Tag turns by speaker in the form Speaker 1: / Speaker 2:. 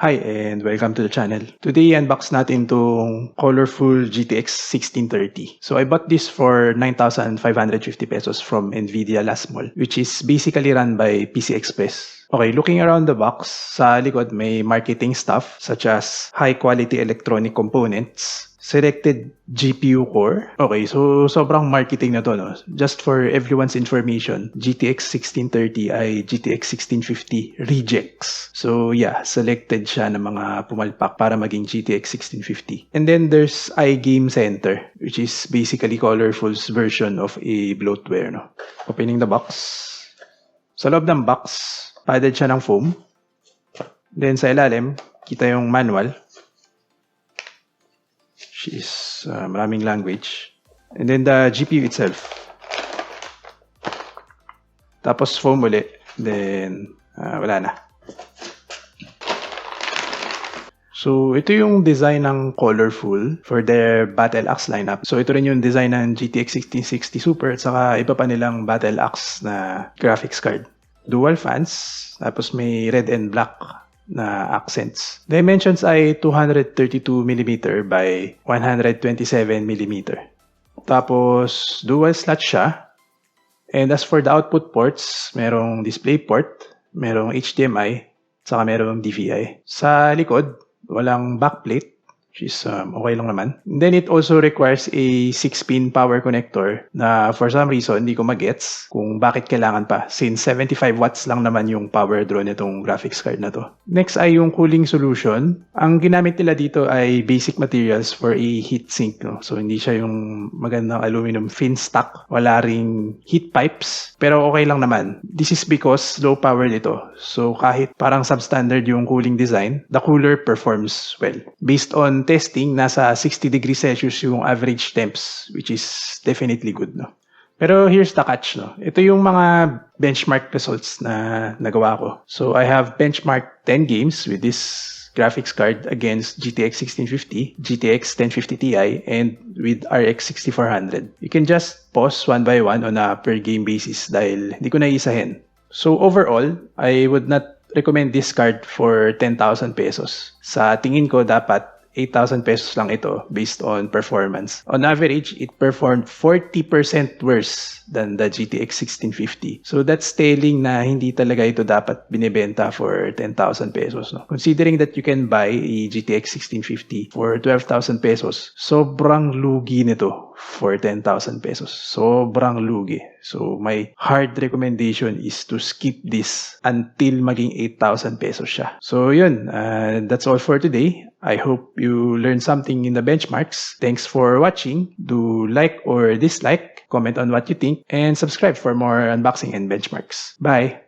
Speaker 1: Hi and welcome to the channel. Today, unbox natin itong colorful GTX 1630. So I bought this for 9,550 pesos from Nvidia last mall, which is basically run by PC Express. Okay, looking around the box, sa likod may marketing stuff such as high-quality electronic components, selected GPU core. Okay, so sobrang marketing na to, no? Just for everyone's information, GTX 1630 ay GTX 1650 rejects. So yeah, selected siya ng mga pumalpak para maging GTX 1650. And then there's iGame Center, which is basically Colorful's version of a bloatware, no? Opening the box. Sa loob ng box, padded siya ng foam. Then sa ilalim, kita yung manual. Which is maraming language. And then the GPU itself. Tapos foam ulit. Then wala na. So ito yung design ng Colorful for their Battle Axe lineup. So ito rin yung design ng GTX 1660 Super at saka iba pa nilang Battle Axe na graphics card. Dual fans. Tapos may red and black na accents. Dimensions ay 232mm by 127mm. Tapos, dual slot siya. And as for the output ports, merong DisplayPort, merong HDMI, saka merong DVI. Sa likod, walang backplate, which is okay lang naman. And then it also requires a 6-pin power connector na for some reason hindi ko magets kung bakit kailangan pa since 75 watts lang naman yung power draw nitong graphics card na to. Next ay yung cooling solution. Ang ginamit nila dito ay basic materials for a heatsink. No? So hindi siya yung magandang aluminum fin stock. Wala ring heat pipes. Pero okay lang naman. This is because low power dito. So kahit parang substandard yung cooling design, the cooler performs well. Based on testing, nasa 60 degrees Celsius yung average temps, which is definitely good, no? Pero here's the catch, no? Ito yung mga benchmark results na nagawa ko. So I have benchmarked 10 games with this graphics card against GTX 1650, GTX 1050 Ti, and with RX 6400. You can just pause one by one on a per game basis dahil hindi ko naisahin. So overall, I would not recommend this card for 10,000 pesos. Sa tingin ko, dapat 8,000 pesos lang ito based on performance. On average, it performed 40% worse than the GTX 1650. So that's telling na hindi talaga ito dapat binibenta for 10,000 pesos. No? Considering that you can buy a GTX 1650 for 12,000 pesos, sobrang lugi nito for 10,000 pesos. Sobrang lugi. So my hard recommendation is to skip this until maging 8,000 pesos siya. So yun, that's all for today. I hope you learned something in the benchmarks. Thanks for watching. Do like or dislike, comment on what you think, and subscribe for more unboxing and benchmarks. Bye!